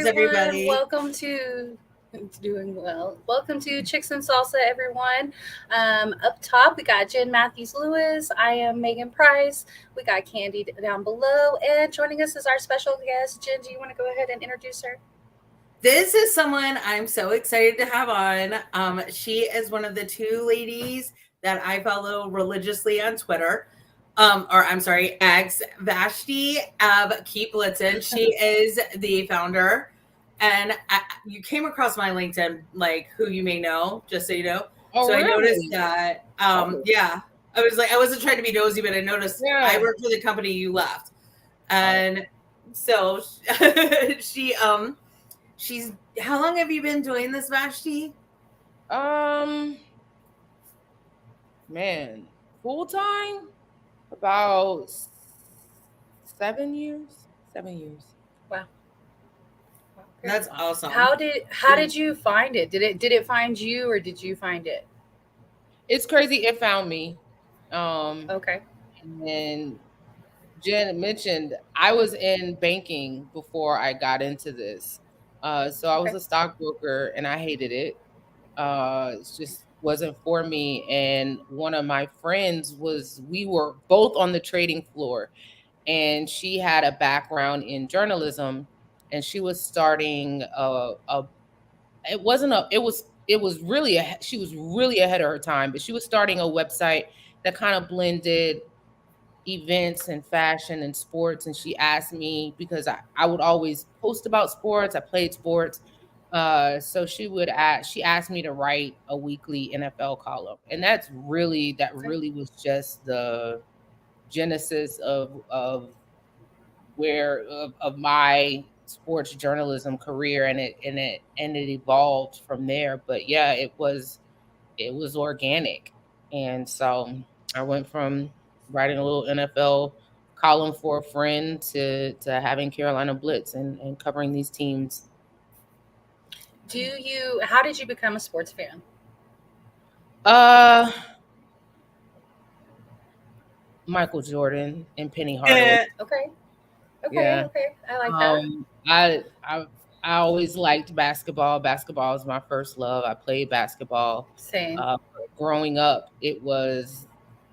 everyone. everybody? Welcome to doing well. Welcome to Chicks and Salsa, everyone. Up top, we got Jen Matthews Lewis. I am Megan Price. We got Candy down below, and joining us is our special guest, Jen. Do you want to go ahead and introduce her? This is someone I'm so excited to have on. She is one of the two ladies that I follow religiously on Twitter. Or I'm sorry, X Vashti of Keep Blitzing. She is the founder, and you came across my LinkedIn, like who you may know, just so you know. Oh, So I noticed really? that. Oh, Yeah, I was like, I wasn't trying to be nosy, but I noticed I yeah. worked for the company you left, Oh, and so she she's. How long have you been doing this, Vashti? um, man, full time about 7 years. 7 years. Wow. Okay. That's awesome. How did you find it? Did it find you or did you find it? It's crazy. It found me. Um, Okay. and Jen mentioned I was in banking before I got into this. So I was Okay. a stockbroker and I hated it. It just wasn't for me. And one of my friends we were both on the trading floor, and she had a background in journalism, and she was starting a it wasn't a it was really she was really ahead of her time, but she was starting a website that kind of blended events and fashion and sports. And she asked me because I would always post about sports. I played sports. So she asked me to write a weekly NFL column. And that Okay. really was just the genesis of my sports journalism career, and it evolved from there. But yeah, it was organic. And so I went from writing a little NFL column for a friend to having Carolina Blitz and covering these teams. How did you become a sports fan? Uh Michael Jordan and Penny Hardaway. Eh, Okay. Okay. Yeah. Okay. I like that. Um I I I always liked basketball. Basketball was my first love. I played basketball. Same. Growing up, it was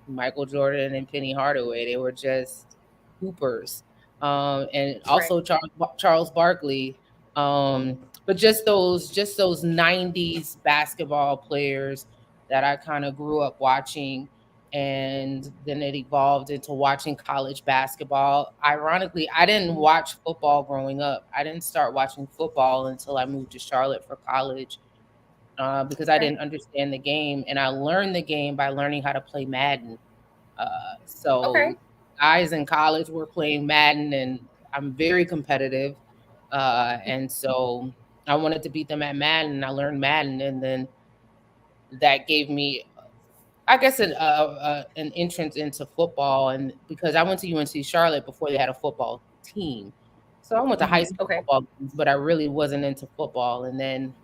Michael Jordan and Penny Hardaway. They were just hoopers. And Right. also Charles Barkley. But just those 90s basketball players that I kind of grew up watching, and then it evolved into watching college basketball. Ironically, I didn't Mhm. watch football growing up. I didn't start watching football until I moved to Charlotte for college, because I Okay. didn't understand the game, and I learned the game by learning how to play Madden. So Okay. guys in college were playing Madden, and I'm very competitive, and so I wanted to beat them at Madden. And I learned Madden, and then that gave me, I guess, an entrance into football. And because I went to UNC Charlotte before they had a football team, so I went to high mhm. school Okay. football games, but I really wasn't into football. And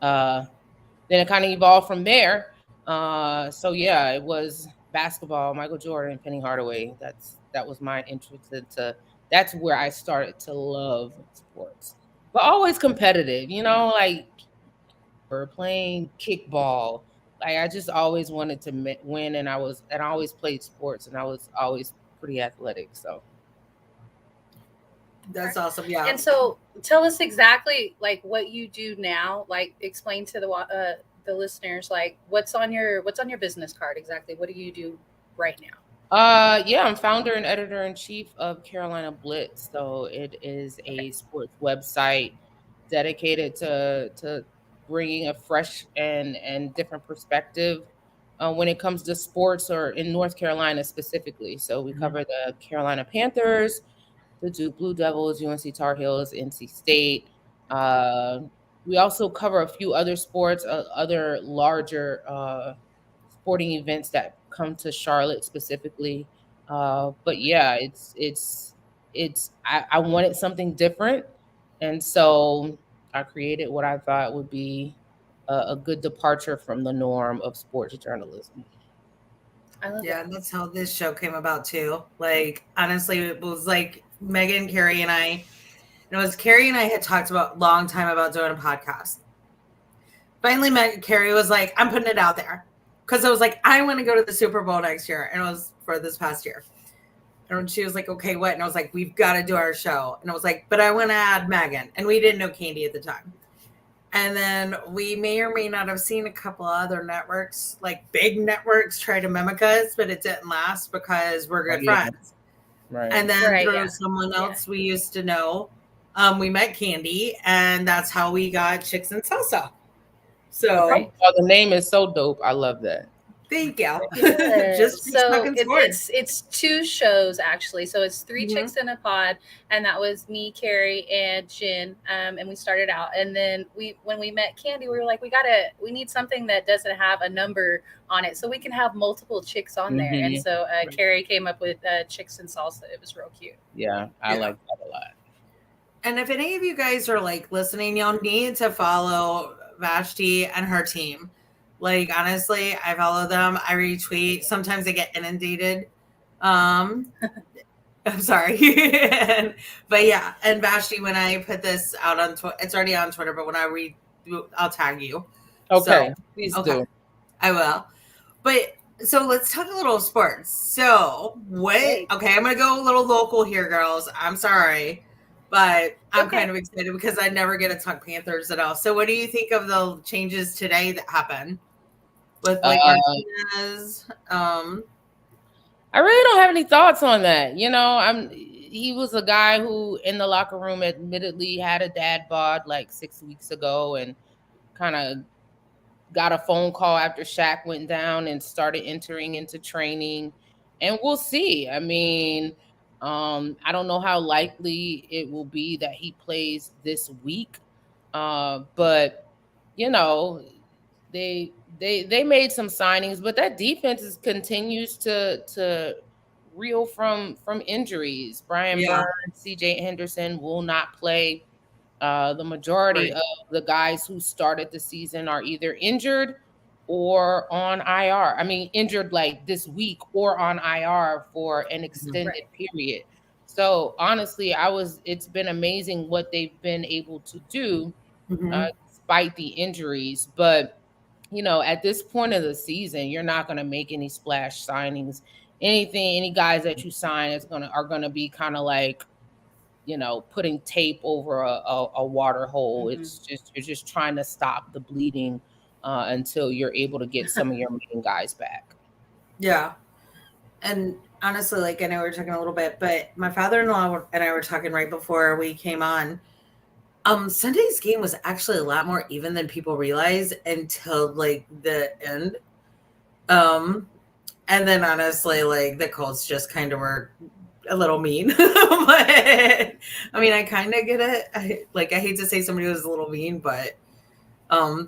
uh, then it kind of evolved from there. So yeah, it was basketball, Michael Jordan, Penny Hardaway. That was my entrance into. That's where I started to love sports, but always competitive. Like or playing kickball. Like I just always wanted to win, and I always played sports, and I was always pretty athletic. So That's Okay. awesome. Yeah. And so, tell us exactly like what you do now. Like, explain to the listeners like what's on your business card exactly. What do you do right now? yeah, I'm founder and editor in chief of Carolina Blitz. So it is Okay. a sports website dedicated to bringing a fresh and different perspective when it comes to sports, or in North Carolina specifically. So we Mhm. cover the Carolina Panthers, the Duke Blue Devils, UNC Tar Heels, NC State. Uh, we also cover a few other sports, other larger sporting events that come to Charlotte specifically. But yeah, I wanted something different, and so I created what I thought would be a good departure from the norm of sports journalism. I love Yeah, it. and that's how this show came about too. Like honestly, it was like Megan, Carrie, and I And it was Carrie and I had talked about long time about doing a podcast. Finally met Carrie was like, I'm putting it out there. Because I was like, I want to go to the Super Bowl next year. And it was for this past year. And she was like, okay, what? And I was like, we've got to do our show. And I was like, but I want to add Megan. And we didn't know Candy at the time. And then we may or may not have seen a couple other networks, like big networks, try to mimic us, but it didn't last because we're good friends. Right. And then through someone else we used to know, we met Candy, and that's how we got Chicks and Salsa. So the name is so dope. I love that. Thank you. Just so it's two shows actually. So it's 3 Chicks in a Pod, and that was me, Carrie, and Jenn. And we started out, and then when we met Candy, we were like, we need something that doesn't have a number on it, so we can have multiple chicks on there. And so Carrie came up with Chicks and Salsa. It was real cute. Yeah, I like that a lot. And if any of you guys are like listening, y'all need to follow Vashti and her team. Like, honestly, I follow them. I retweet. Sometimes I get inundated. I'm sorry. But yeah. And Vashti, when I put this out on Twitter, it's already on Twitter, but when I I'll tag you. Okay. So, please do. I will. But so let's talk a little sports. So okay, I'm going to go a little local here, girls. I'm sorry. But I'm kind of excited because I never get to talk Panthers at all. So what do you think of the changes today that happened with like Martinez? I really don't have any thoughts on that. You know, he was a guy who in the locker room admittedly had a dad bod like 6 weeks ago and kind of got a phone call after Shaq went down and started entering into training. And we'll see. I mean, I don't know how likely it will be that he plays this week. But, you know, they made some signings, but that defense continues to reel from injuries. Brian Burns, CJ Henderson will not play. The majority of the guys who started the season are either injured or on IR. I mean, injured like this week or on IR for an extended period. So honestly, it's been amazing what they've been able to do despite the injuries. But, you know, at this point of the season, you're not going to make any splash signings. Any guys that you sign are going to be kind of like, you know, putting tape over a water hole. It's just, you're just trying to stop the bleeding until you're able to get some of your main guys back. Yeah. And honestly, like, I know we were talking a little bit, but my father-in-law and I were talking right before we came on. Sunday's game was actually a lot more even than people realize until like the end. And then honestly, like the Colts just kind of were a little mean. But I mean, I kind of get it. I hate to say somebody was a little mean, but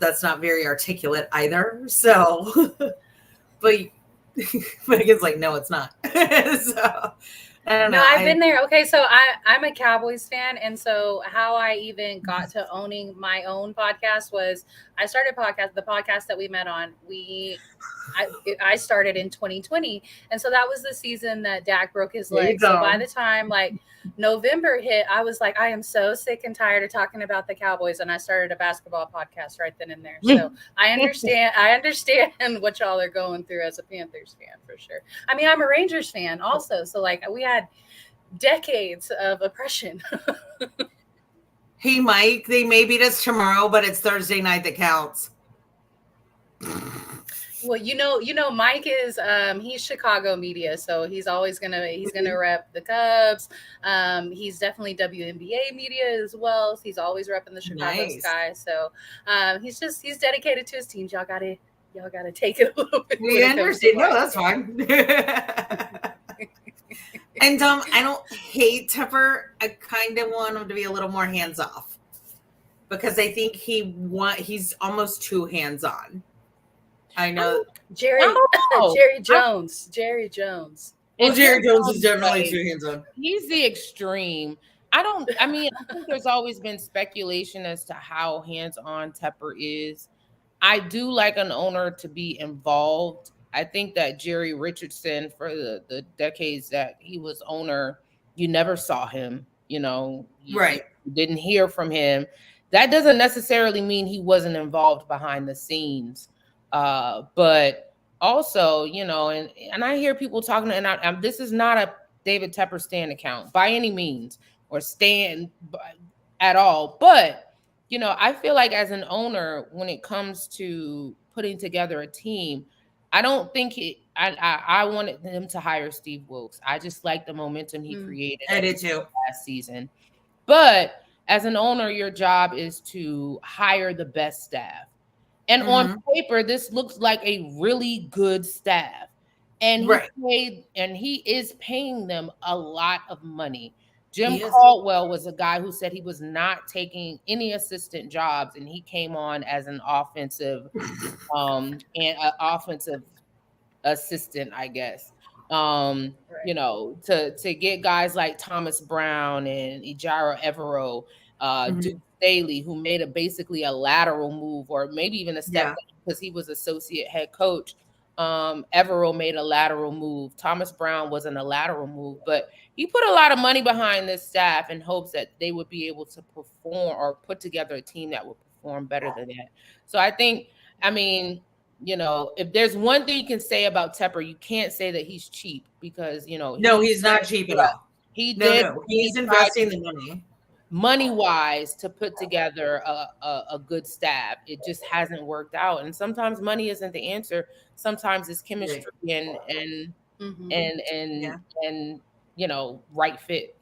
that's not very articulate either. So, but Megan's like, no, it's not. So, I don't know. I've been there. Okay, so I'm a Cowboys fan, and so how I even got to owning my own podcast was I started the podcast that we met on. I started in 2020, and so that was the season that Dak broke his leg. So by the time like November hit, I was like, I am so sick and tired of talking about the Cowboys, and I started a basketball podcast right then and there. So I understand what y'all are going through as a Panthers fan for sure. I mean, I'm a Rangers fan also, so like we had decades of oppression. Hey, Mike, they may beat us tomorrow, but it's Thursday night that counts. Well, you know, Mike is he's Chicago media, so he's always gonna rep the Cubs. He's definitely WNBA media as well. So he's always repping the Chicago Sky. So he's dedicated to his teams. Y'all gotta take it a little bit. We understand. No, that's fine. And I don't hate Tepper. I kind of want him to be a little more hands off because I think he's almost too hands on. I know Jerry Jones. Jerry Jones. Well, Jerry Jones is definitely too hands on. He's the extreme. I think there's always been speculation as to how hands on Tepper is. I do like an owner to be involved. I think that Jerry Richardson, for the decades that he was owner, you never saw him, you know. Right. didn't hear from him. That doesn't necessarily mean he wasn't involved behind the scenes. But also, and I hear people talking, and this is not a David Tepper Stan account by any means, or Stan at all. But I feel like as an owner, when it comes to putting together a team, I don't think I wanted him to hire Steve Wilkes. I just like the momentum he created I at did too. last season. But as an owner, your job is to hire the best staff. And on paper, this looks like a really good staff. And Right. he is paying them a lot of money. Jim He is. Caldwell was a guy who said he was not taking any assistant jobs, and he came on as an offensive offensive assistant, I guess. To get guys like Thomas Brown and Ejiro Evero, Duke Staley, who made basically a lateral move, or maybe even a step down because he was associate head coach. Evero made a lateral move. Thomas Brown wasn't a lateral move, but he put a lot of money behind this staff in hopes that they would be able to perform or put together a team that would perform better than that. So I mean, if there's one thing you can say about Tepper, you can't say that he's cheap, because no, he's not cheap at all. He's investing the money wise to put together a good staff. It just hasn't worked out, and sometimes money isn't the answer. Sometimes it's chemistry and right fit.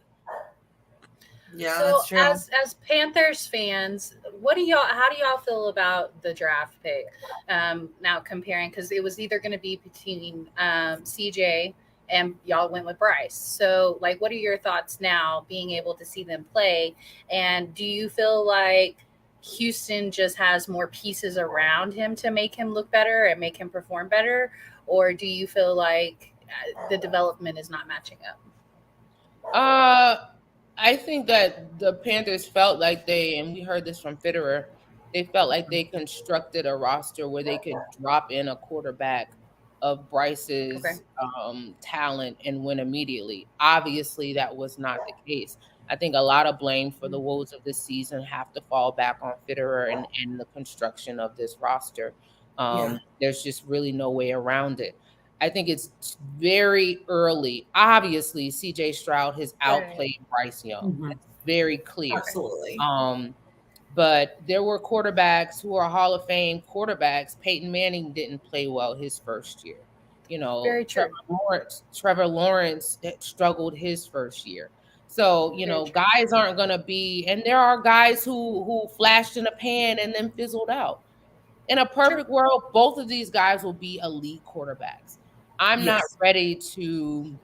Yeah, so that's true. As Panthers fans, how do y'all feel about the draft pick? Now comparing, because it was either going to be between CJ and y'all went with Bryce. So what are your thoughts now, being able to see them play? And do you feel like Houston just has more pieces around him to make him look better and make him perform better? Or do you feel like the development is not matching up? I think that the Panthers felt like and we heard this from Fitterer, they felt like they constructed a roster where they could drop in a quarterback of Bryce's talent and win immediately. Obviously, that was not the case. I think a lot of blame for the woes of this season have to fall back on Fitterer and the construction of this roster. There's just really no way around it. I think it's very early. Obviously, CJ Stroud has outplayed Bryce Young. That's very clear. Absolutely. But there were quarterbacks who are Hall of Fame quarterbacks. Peyton Manning didn't play well his first year. Very true. Trevor Lawrence struggled his first year. So, guys aren't going to be, and there are guys who flashed in a pan and then fizzled out. In a perfect world, both of these guys will be elite quarterbacks. I'm not ready to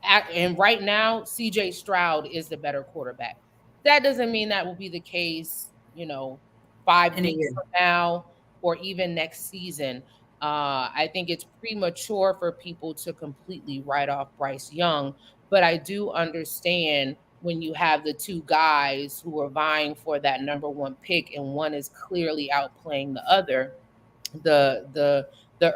act. And right now, CJ Stroud is the better quarterback. That doesn't mean that will be the case, 5 weeks from now or even next season. I think it's premature for people to completely write off Bryce Young. But I do understand when you have the two guys who are vying for that number one pick and one is clearly outplaying the other, the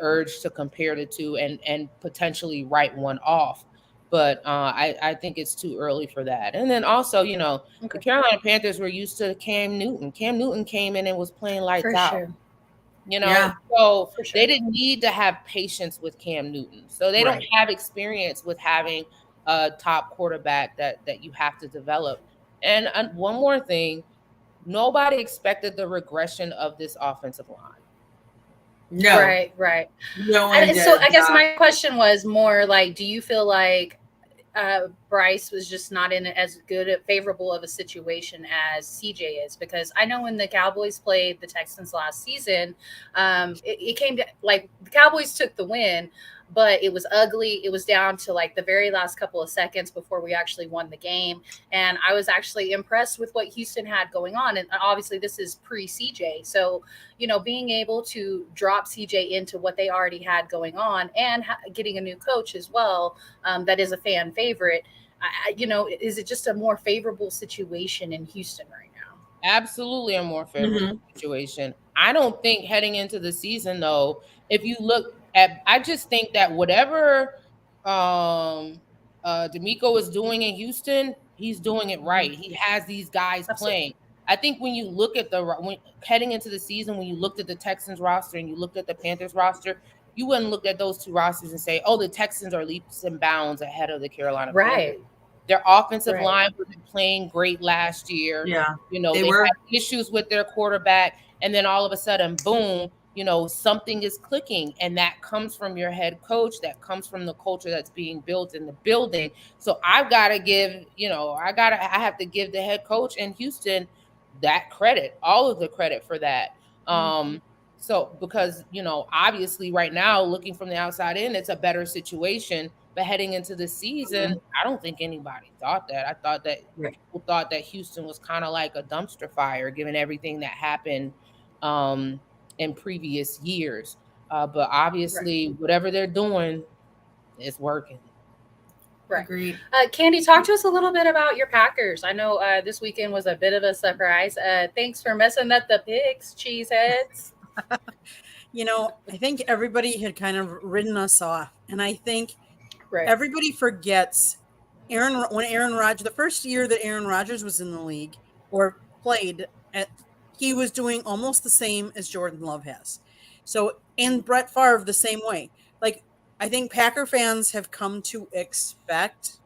urge to compare the two and potentially write one off. But I think it's too early for that. And then also, the Carolina Panthers were used to Cam Newton. Cam Newton came in and was playing lights out. Sure. So they didn't need to have patience with Cam Newton. So they don't have experience with having a top quarterback that you have to develop. And one more thing, nobody expected the regression of this offensive line. No. Right. No one did. So I guess my question was more do you feel like Bryce was just not in as good favorable of a situation as CJ is? Because I know when the Cowboys played the Texans last season, it came to the Cowboys took the win, but it was ugly. It was down to the very last couple of seconds before we actually won the game. And I was actually impressed with what Houston had going on. And obviously this is pre-CJ. So, being able to drop CJ into what they already had going on and getting a new coach as well, that is a fan favorite, is it just a more favorable situation in Houston right now? Absolutely a more favorable situation. I don't think heading into the season, though, if you look at, I just think that whatever D'Amico is doing in Houston, He's doing it right. He has these guys Absolutely. playing. I think when you look at heading into the season, when you looked at the Texans roster and you looked at the Panthers roster, you wouldn't look at those two rosters and say, "Oh, the Texans are leaps and bounds ahead of the Carolina Panthers." Right. Their offensive Right. line wasn't playing great last year. Yeah, You know, they they were. had issues with their quarterback, and then all of a sudden, boom, something is clicking, and that comes from your head coach, that comes from the culture that's being built in the building. So I've got to give, I have to give the head coach in Houston that credit, all of the credit for that. So because, obviously right now, looking from the outside in, it's a better situation. But heading into the season, I don't think anybody thought that. I thought that Right. people thought that Houston was kind of like a dumpster fire, given everything that happened in previous years. But obviously, whatever they're doing is working. Right. Agreed. Candy, talk to us a little bit about your Packers. I know this weekend was a bit of a surprise. Thanks for messing up the picks, cheeseheads. I think everybody had kind of ridden us off. And I think Right. everybody forgets when Aaron Rodgers, the first year that Aaron Rodgers was in the league or played, he was doing almost the same as Jordan Love has. So, and Brett Favre the same way. Like, I think Packer fans have come to expect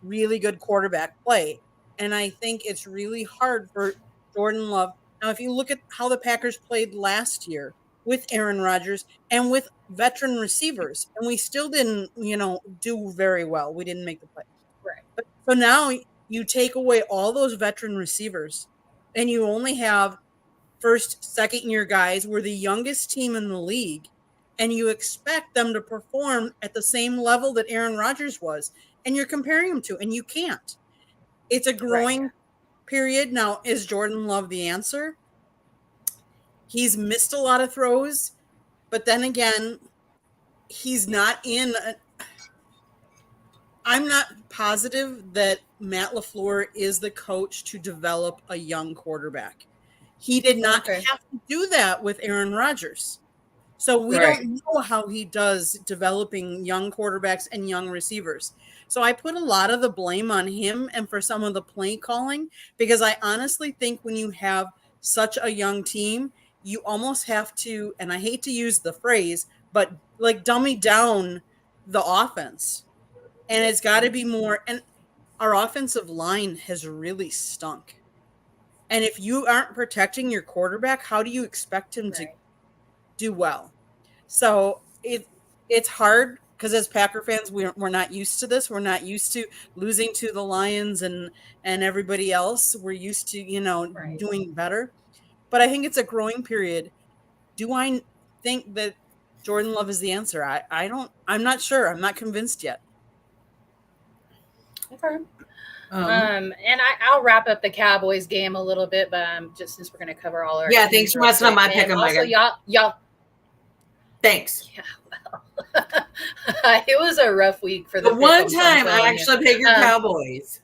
really good quarterback play. And I think it's really hard for Jordan Love. Now, if you look at how the Packers played last year with Aaron Rodgers and with veteran receivers, and we still didn't, do very well. We didn't make the play. Right. But so now you take away all those veteran receivers and you only have first, second year guys. We're the youngest team in the league, and you expect them to perform at the same level that Aaron Rodgers was, and you're comparing them to, and you can't. It's a growing period. Now, is Jordan Love the answer? He's missed a lot of throws, but then again, he's not in. I'm not positive that Matt LaFleur is the coach to develop a young quarterback. He did not have to do that with Aaron Rodgers. So we don't know how he does developing young quarterbacks and young receivers. So I put a lot of the blame on him and for some of the play calling, because I honestly think when you have such a young team, you almost have to, and I hate to use the phrase, but like dummy down the offense. And it's got to be more. And our offensive line has really stunk. And if you aren't protecting your quarterback, how do you expect him to do well? So it's hard because as Packer fans, we're not used to this. We're not used to losing to the Lions and everybody else. We're used to, doing better. But I think it's a growing period. Do I think that Jordan Love is the answer? I'm not sure. I'm not convinced yet. Okay. And I'll wrap up the Cowboys game a little bit, but just since we're going to cover all our thanks for messing up my pick. Also, y'all. Thanks. Yeah, well, it was a rough week for the one time I actually picked your Cowboys.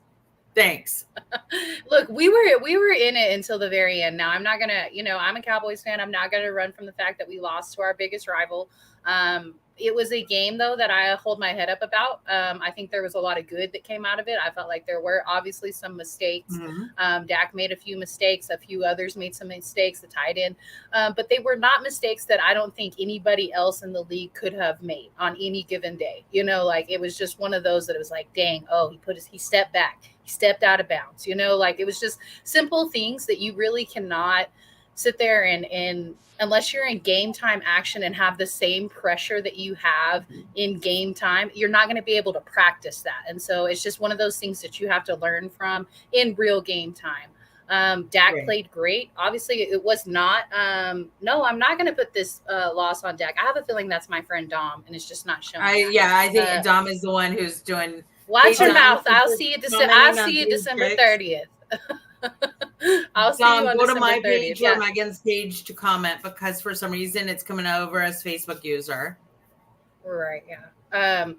Thanks. Look, we were in it until the very end. Now I'm not gonna, I'm a Cowboys fan. I'm not gonna run from the fact that we lost to our biggest rival. It was a game, though, that I hold my head up about. I think there was a lot of good that came out of it. I felt like there were obviously some mistakes. Dak made a few mistakes. A few others made some mistakes, the tight end. But they were not mistakes that I don't think anybody else in the league could have made on any given day. It was just one of those that it was like, dang, he stepped back. He stepped out of bounds. It was just simple things that you really cannot sit there and unless you're in game time action and have the same pressure that you have in game time, you're not going to be able to practice that. And so it's just one of those things that you have to learn from in real game time. Dak played great. Obviously, it was not. No, I'm not going to put this loss on Dak. I have a feeling that's my friend Dom, and it's just not showing. I think Dom is the one who's doing. Watch your mouth. I'll see you December 30th. I'll see you on go December to my 30th. page or Megan's page to comment, because for some reason it's coming over as Facebook user. Right. Yeah.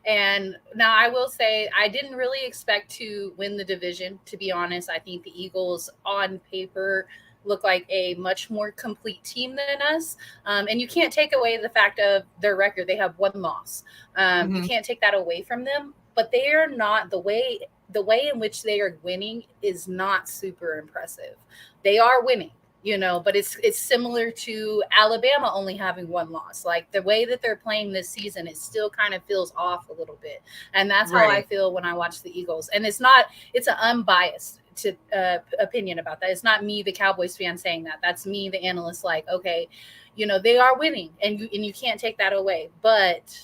And now I will say I didn't really expect to win the division, to be honest. I think the Eagles on paper look like a much more complete team than us. And you can't take away the fact of their record. They have one loss. You can't take that away from them, but they are not the way the way in which they are winning is not super impressive. They are winning, but it's similar to Alabama only having one loss. Like the way that they're playing this season, it still kind of feels off a little bit, and that's how I feel when I watch the Eagles. And it's an unbiased opinion about that. It's not me, the Cowboys fan, saying that. That's me, the analyst. Like, okay, they are winning, and you can't take that away, but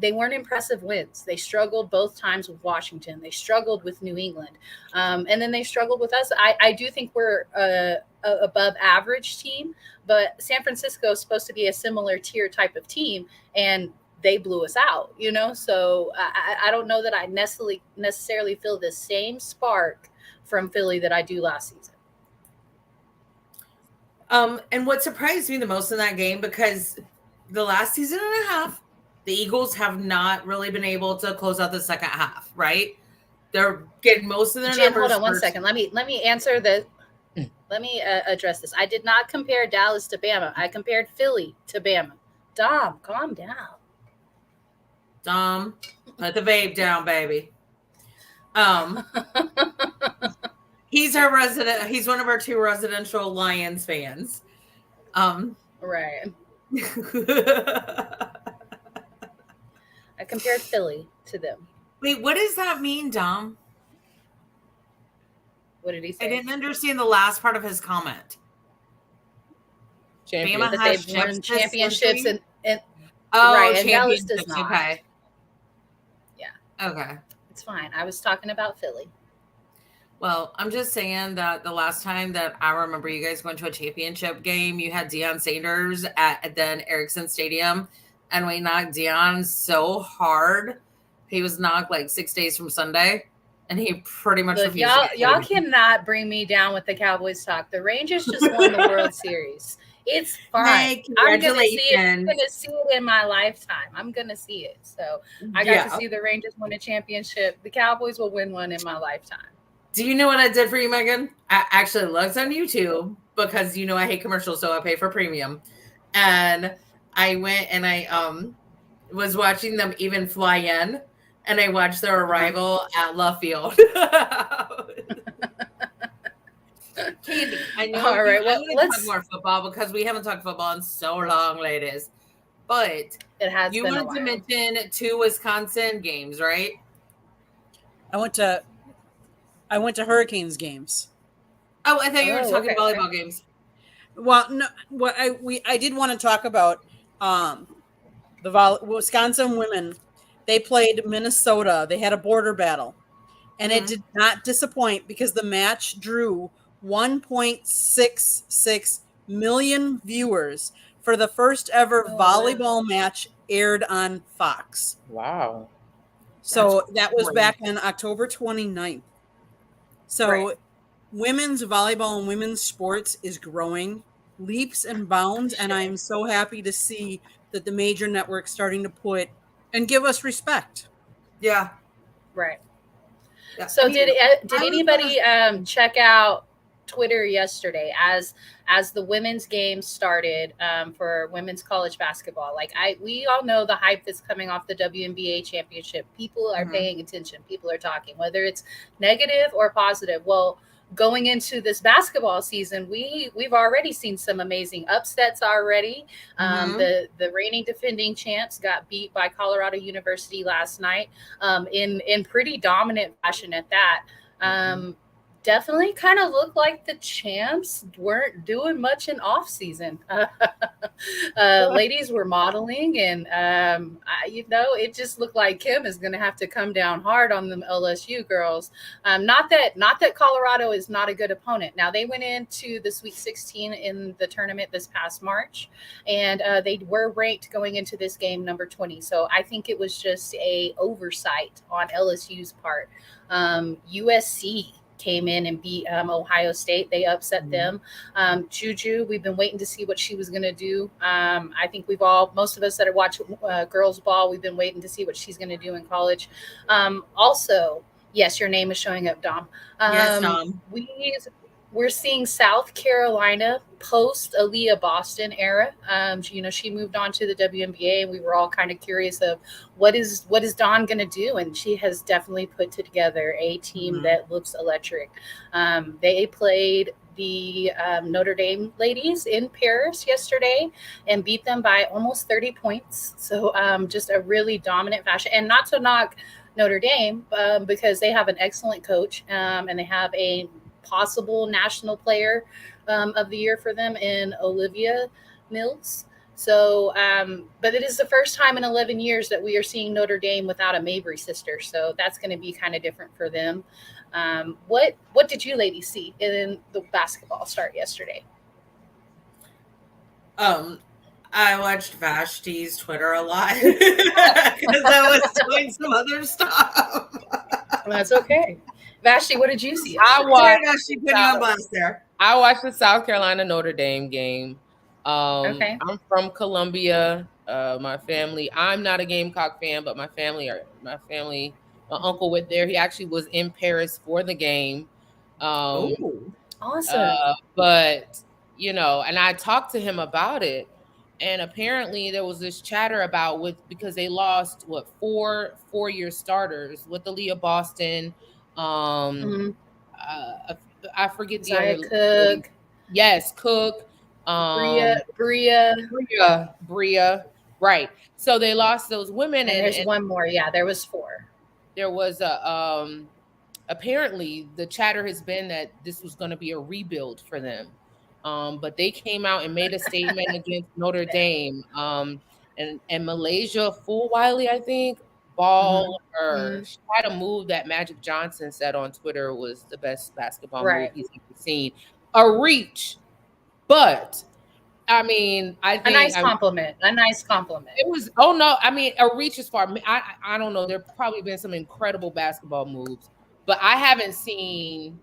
they weren't impressive wins. They struggled both times with Washington. They struggled with New England. And then they struggled with us. I do think we're a above average team, but San Francisco is supposed to be a similar tier type of team, and they blew us out, So I don't know that I necessarily feel the same spark from Philly that I do last season. And what surprised me the most in that game, because the last season and a half, the Eagles have not really been able to close out the second half, right? They're getting most of their Jen, numbers. Hold on 1 second. Let me answer the. Let me address this. I did not compare Dallas to Bama. I compared Philly to Bama. Dom, calm down. Dom, put the vape down, baby. He's our resident. He's one of our 2 residential Lions fans. Right. I compared Philly to them. Wait, what does that mean, Dom? What did he say? I didn't understand the last part of his comment. Bama has won championships and right, and Dallas does not. Okay. Yeah. Okay. It's fine. I was talking about Philly. Well, I'm just saying that the last time that I remember you guys going to a championship game, you had Deion Sanders at then Ericsson Stadium, and we knocked Deion so hard. He was knocked like 6 days from Sunday, and he pretty much refused. Y'all cannot bring me down with the Cowboys talk. The Rangers just won the World Series. It's fine. Hey, I'm gonna see it. I'm gonna see it in my lifetime. I'm gonna see it. So I got to see the Rangers win a championship. The Cowboys will win one in my lifetime. Do you know what I did for you, Megan? I actually looked on YouTube because I hate commercials, so I pay for premium. And I went and I was watching them even fly in, and I watched their arrival at Love Field. Candy, I know. All right, well, let's talk more football because we haven't talked football in so long, ladies. But it has. You wanted to mention 2 Wisconsin games, right? I went to Hurricanes games. Oh, I thought you were talking volleyball games. Well, no. What I did want to talk about the Wisconsin women. They played Minnesota. They had a border battle, and it did not disappoint because the match drew 1.66 million viewers for the first ever volleyball match aired on Fox. Wow. So that was back on October 29th. So women's volleyball and women's sports is growing leaps and bounds. And I'm so happy to see that the major networks starting to put and give us respect. Yeah. Right. Yeah. So did anybody check out Twitter yesterday as the women's game started for women's college basketball? Like we all know the hype that's coming off the WNBA championship. People are paying attention. People are talking, whether it's negative or positive. Well, going into this basketball season, we've already seen some amazing upsets already. The reigning defending champs got beat by Colorado University last night in pretty dominant fashion at that. Definitely kind of looked like the champs weren't doing much in off season. Ladies were modeling, and it just looked like Kim is going to have to come down hard on them LSU girls. Not that Colorado is not a good opponent. Now they went into the Sweet 16 in the tournament this past March, and they were ranked going into this game number 20. So I think it was just a oversight on LSU's part. USC came in and beat Ohio State. They upset them. Juju, we've been waiting to see what she was going to do. I think most of us that are watching girls ball, we've been waiting to see what she's going to do in college. Also, yes, your name is showing up, Dom. Yes, Dom. we're seeing South Carolina post Aaliyah Boston era. She moved on to the WNBA, and we were all kind of curious of what is Dawn going to do, and she has definitely put together a team that looks electric. They played the Notre Dame ladies in Paris yesterday and beat them by almost 30 points. So just a really dominant fashion, and not to knock Notre Dame because they have an excellent coach and they have a possible national player of the year for them in Olivia Mills. So, but it is the first time in 11 years that we are seeing Notre Dame without a Mabry sister. So that's going to be kind of different for them. What did you ladies see in the basketball start yesterday? I watched Vashti's Twitter a lot because I was doing some other stuff. That's okay. Vashti, what did you see? I watched Vashti putting on blast there. I watched the South Carolina Notre Dame game. Okay. I'm from Columbia. My family. I'm not a Gamecock fan, but my uncle went there. He actually was in Paris for the game. Awesome. But and I talked to him about it, and apparently there was this chatter about because they lost four-year starters with Aaliyah Boston. I forget the other Cook. Yes, Cook. Bria. Right. So they lost those women, and there's one more. Yeah, there was 4. There was apparently the chatter has been that this was going to be a rebuild for them. But they came out and made a statement against Notre Dame. And Malaysia Fulwiley, I think, she had a move that Magic Johnson said on Twitter was the best basketball move he's ever seen. A reach. But I mean, I think a nice compliment. It was. Oh no, I mean, a reach is far. I don't know. There probably been some incredible basketball moves, but I haven't seen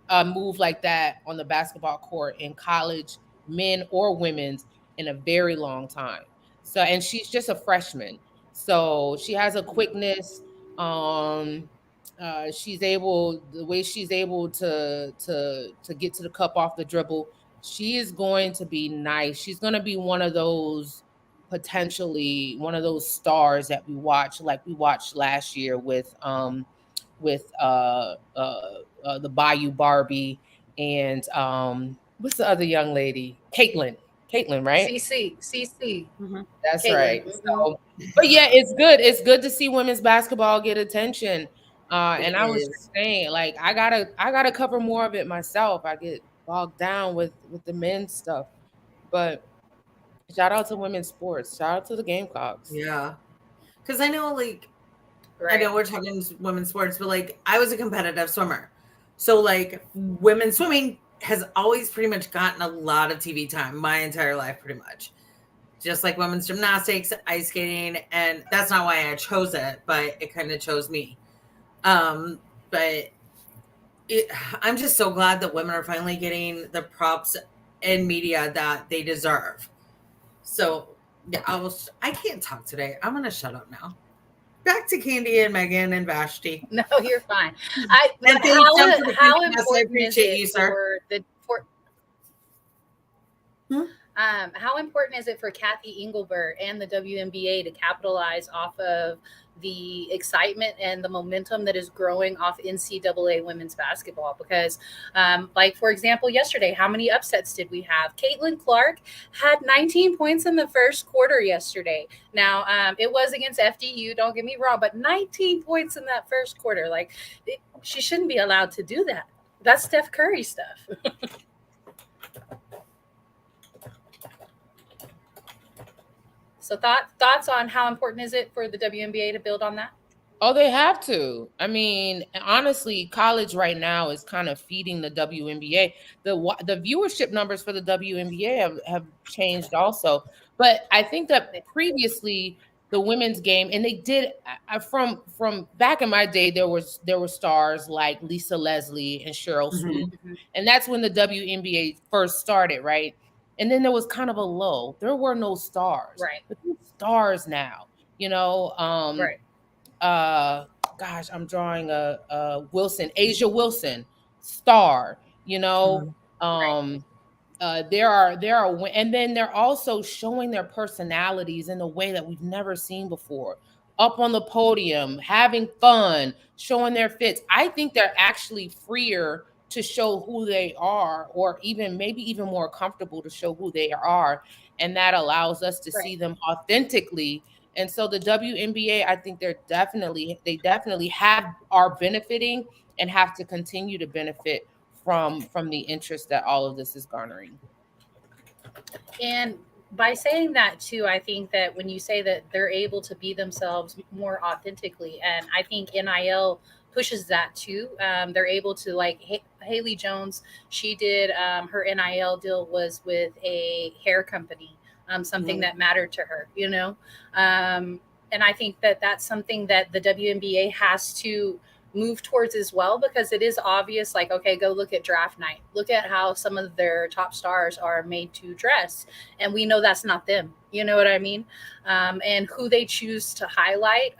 a move like that on the basketball court in college, men or women's, in a very long time. So, and she's just a freshman, so she has a quickness. The way she's able to get to the cup off the dribble. She is going to be nice. She's going to be potentially one of those stars that we watch, like we watched last year with the Bayou Barbie and what's the other young lady? Caitlin, right? CC. That's Caitlin. right. So, but yeah, it's good. It's good to see women's basketball get attention. And I was just saying, like, I gotta cover more of it myself. I get bogged down with the men's stuff, but shout out to women's sports. Shout out to the Gamecocks. Yeah, because I know, like, I know we're talking women's sports, but like, I was a competitive swimmer, so like, women's swimming has always pretty much gotten a lot of TV time my entire life, pretty much. Just like women's gymnastics, ice skating, and that's not why I chose it, but it kind of chose me. But I'm just so glad that women are finally getting the props in media that they deserve. So yeah, I can't talk today. I'm gonna shut up now. Back to Candy and Megan and Vashti. No, you're fine. How important is it for the how important is it for Kathy Engelbert and the WNBA to capitalize off of the excitement and the momentum that is growing off NCAA women's basketball? Because, like, for example, yesterday, how many upsets did we have? Caitlin Clark had 19 points in the first quarter yesterday. Now, it was against FDU, don't get me wrong, but 19 points in that first quarter. Like, she shouldn't be allowed to do that. That's Steph Curry stuff. So thoughts on how important is it for the WNBA to build on that? Oh, they have to. I mean, honestly, college right now is kind of feeding the WNBA. The viewership numbers for the WNBA have changed also. But I think that previously the women's game, and they did from back in my day, there were stars like Lisa Leslie and Cheryl Swoop, and that's when the WNBA first started, right? And then there was kind of a lull. There were no stars, right? But there's stars now, right. Gosh, I'm drawing a Wilson, Asia Wilson, star. you know. There are, and then they're also showing their personalities in a way that we've never seen before. Up on the podium, having fun, showing their fits. I think they're actually freer to show who they are, or even maybe even more comfortable to show who they are, and that allows us to see them authentically. And so the WNBA, I think they definitely are benefiting and have to continue to benefit from the interest that all of this is garnering. And by saying that too, I think that when you say that they're able to be themselves more authentically, and I think NIL pushes that too. They're able to, like, Haley Jones, she did her NIL deal was with a hair company, something that mattered to her, you know. And I think that that's something that the WNBA has to move towards as well, because it is obvious, like, okay, go look at draft night, look at how some of their top stars are made to dress, and we know that's not them, you know what I mean. And who they choose to highlight,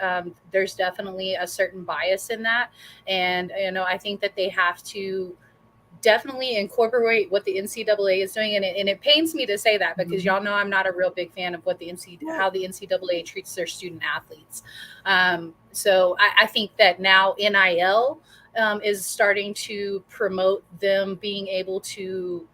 there's definitely a certain bias in that. And you know, I think that they have to definitely incorporate what the NCAA is doing, and it pains me to say that, because y'all know I'm not a real big fan of what how the NCAA treats their student athletes. So I think that now NIL is starting to promote them being able to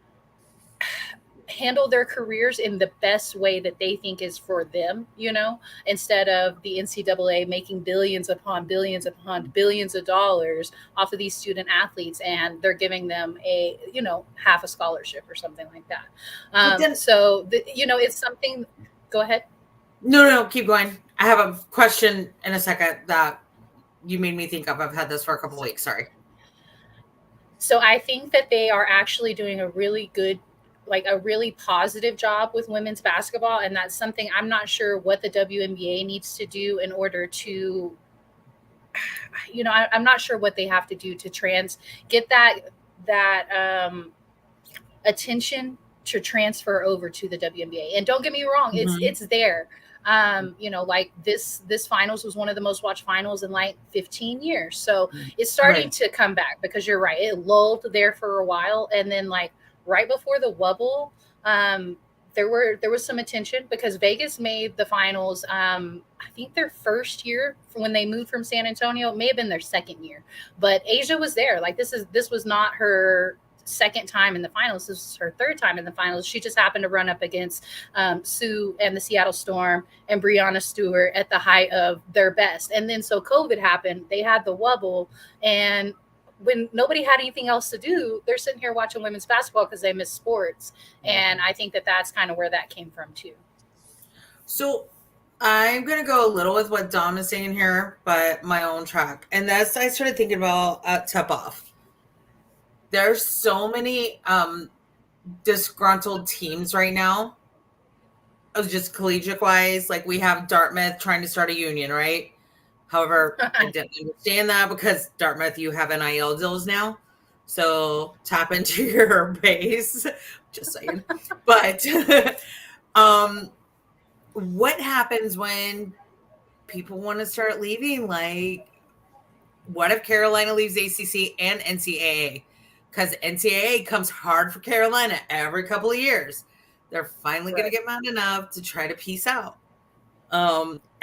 handle their careers in the best way that they think is for them, you know, instead of the NCAA making billions upon billions upon billions of dollars off of these student athletes, and they're giving them a, you know, half a scholarship or something like that. So, you know, it's something. Go ahead. No, keep going. I have a question in a second that you made me think of. I've had this for a couple of weeks. Sorry. So I think that they are actually doing a really good, like a really positive job with women's basketball. And that's something I'm not sure what the WNBA needs to do in order to, you know, I'm not sure what they have to do to get that attention to transfer over to the WNBA. And don't get me wrong, it's there. You know, like this finals was one of the most watched finals in like 15 years. So it's starting to come back, because you're right, it lulled there for a while, and then like right before the wobble, there was some attention, because Vegas made the finals. I think their first year when they moved from San Antonio, it may have been their second year, but Asia was there. Like this was not her second time in the finals. This is her third time in the finals. She just happened to run up against Sue and the Seattle Storm and Breanna Stewart at the height of their best. And then so COVID happened. They had the wobble, and when nobody had anything else to do, they're sitting here watching women's basketball because they miss sports. And I think that that's kind of where that came from too. So I'm going to go a little with what Dom is saying here, but my own track. And that's, I started thinking about at tip-off. There's so many disgruntled teams right now, just collegiate-wise. Like we have Dartmouth trying to start a union, right? However, I didn't understand that, because Dartmouth, you have NIL deals now. So tap into your base, just saying. But what happens when people want to start leaving? Like, what if Carolina leaves ACC and NCAA? Because NCAA comes hard for Carolina every couple of years. They're finally going to get mad enough to try to peace out.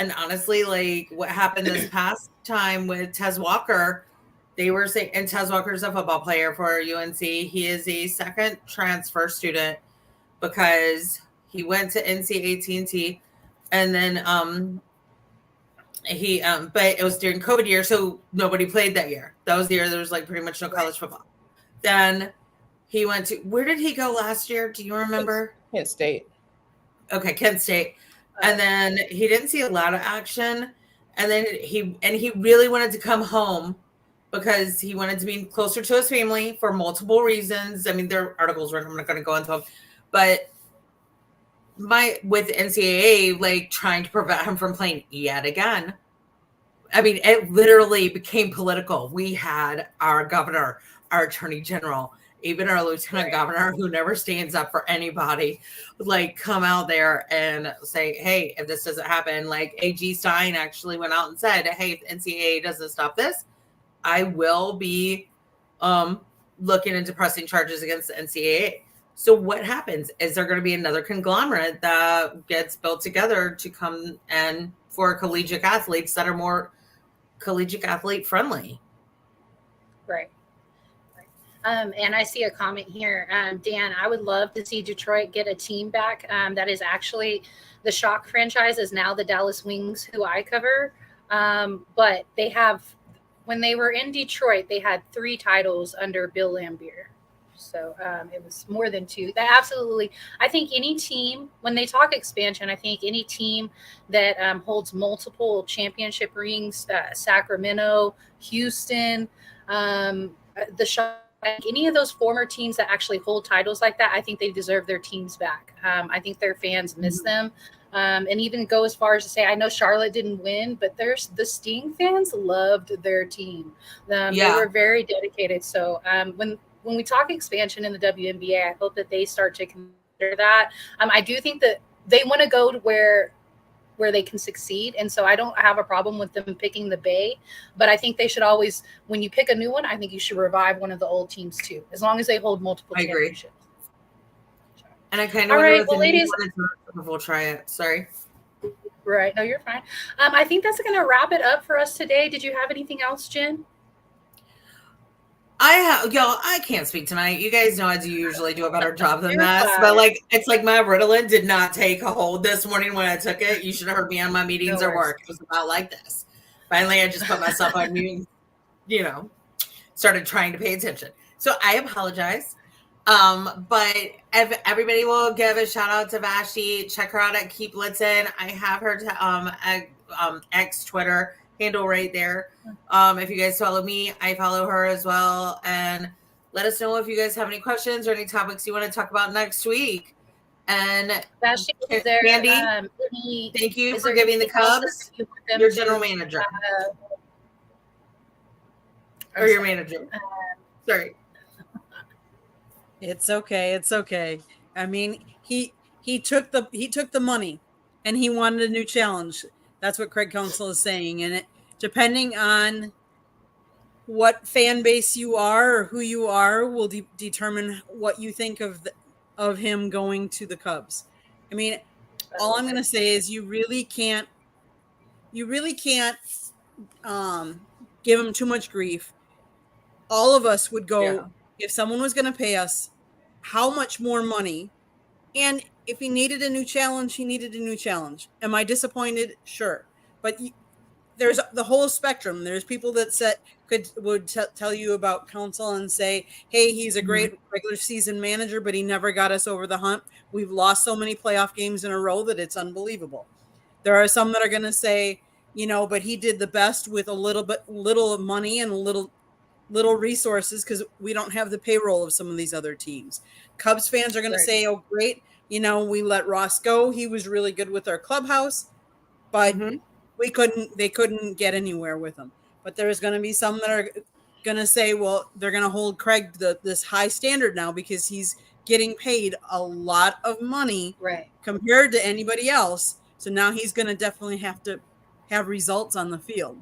And honestly, like what happened this past time with Tez Walker, they were saying, and Tez Walker is a football player for UNC. He is a second transfer student because he went to NC AT&T, and then but it was during COVID year, so nobody played that year. That was the year there was like pretty much no college football. Then he went to, where did he go last year? Do you remember? Kent State. Okay, Kent State. And then he didn't see a lot of action. And then he really wanted to come home because he wanted to be closer to his family for multiple reasons. I mean, there are articles where I'm not going to go into them, but with NCAA, like trying to prevent him from playing yet again. I mean, it literally became political. We had our governor, our attorney general, even our lieutenant governor, who never stands up for anybody, like come out there and say, hey, if this doesn't happen, like AG Stein actually went out and said, hey, if NCAA doesn't stop this, I will be looking into pressing charges against the NCAA. So what happens? Is there going to be another conglomerate that gets built together to come and for collegiate athletes that are more collegiate athlete friendly? Right. And I see a comment here. Dan, I would love to see Detroit get a team back that is actually the Shock franchise is now the Dallas Wings, who I cover. But they have, when they were in Detroit, they had 3 titles under Bill Laimbeer. So it was more than 2. That absolutely, I think any team, when they talk expansion, I think any team that holds multiple championship rings, Sacramento, Houston, the Shock, any of those former teams that actually hold titles like that, I think they deserve their teams back. I think their fans miss them. And even go as far as to say, I know Charlotte didn't win, but the Sting fans loved their team. They were very dedicated. So when we talk expansion in the WNBA, I hope that they start to consider that. I do think that they want to go to where they can succeed. And so I don't have a problem with them picking the Bay, but I think they should always, when you pick a new one, I think you should revive one of the old teams too, as long as they hold multiple championships. And I kind of wonder if ladies, we'll try it. Sorry. Right. No, you're fine. I think that's going to wrap it up for us today. Did you have anything else, Jen? I can't speak tonight. You guys know I usually do a better job than that. But it's like my Ritalin did not take a hold this morning when I took it. You should have heard me on my meetings or work. It was about like this. Finally, I just put myself on mute, started trying to pay attention. So I apologize. But if everybody will give a shout out to Vashti. Check her out at Keep Blitzing. I have her X Twitter handle right there. If you guys follow me, I follow her as well. And let us know if you guys have any questions or any topics you want to talk about next week. And Vashti, is there, Candy, thank you for giving the Cubs your general manager. Or your manager. Sorry. It's okay. It's okay. I mean, he took the money and he wanted a new challenge. That's what Craig Counsell is saying. And depending on what fan base you are or who you are will determine what you think of him going to the Cubs. I mean, all I'm going to say is you really can't give him too much grief. All of us would go, if someone was going to pay us how much more money, and if he needed a new challenge, he needed a new challenge. Am I disappointed? Sure. But there's the whole spectrum. There's people that would tell you about Counsell and say, hey, he's a great regular season manager, but he never got us over the hump. We've lost so many playoff games in a row that it's unbelievable. There are some that are going to say, but he did the best with a little money and little resources because we don't have the payroll of some of these other teams. Cubs fans are going to say, oh, great. We let Ross go. He was really good with our clubhouse, but they couldn't get anywhere with him. But there's going to be some that are going to say, well, they're going to hold Craig this high standard now because he's getting paid a lot of money compared to anybody else. So now he's going to definitely have to have results on the field.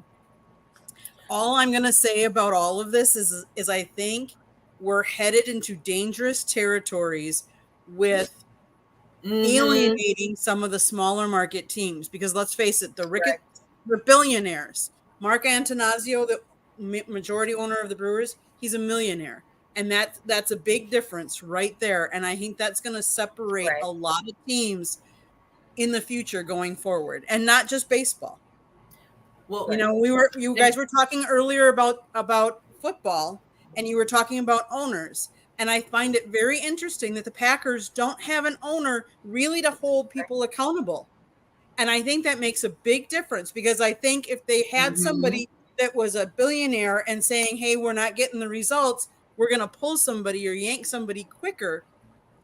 All I'm going to say about all of this is I think we're headed into dangerous territories with alienating some of the smaller market teams because let's face it, they're billionaires. Mark Antonazio, the majority owner of the Brewers, he's a millionaire. And that's a big difference right there. And I think that's going to separate a lot of teams in the future going forward, and not just baseball. Well, you guys were talking earlier about football, and you were talking about owners. And I find it very interesting that the Packers don't have an owner really to hold people accountable. And I think that makes a big difference because I think if they had somebody that was a billionaire and saying, hey, we're not getting the results, we're going to pull somebody or yank somebody quicker,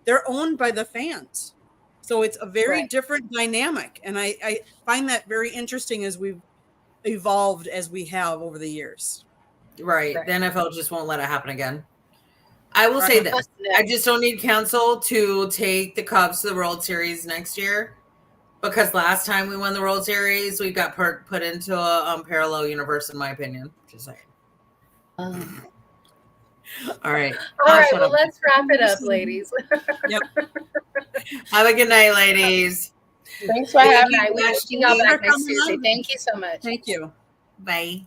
they're owned by the fans. So it's a very different dynamic. And I find that very interesting as we've evolved as we have over the years. Right. The NFL just won't let it happen again. I will say this. I just don't need Counsell to take the Cubs to the World Series next year because last time we won the World Series, we got put into a parallel universe, in my opinion. Just saying. All right. All right, well, let's wrap it up, ladies. Yep. Have a good night, ladies. Thanks for having me. We will see y'all back next Tuesday. Thank you so much. Thank you. Bye.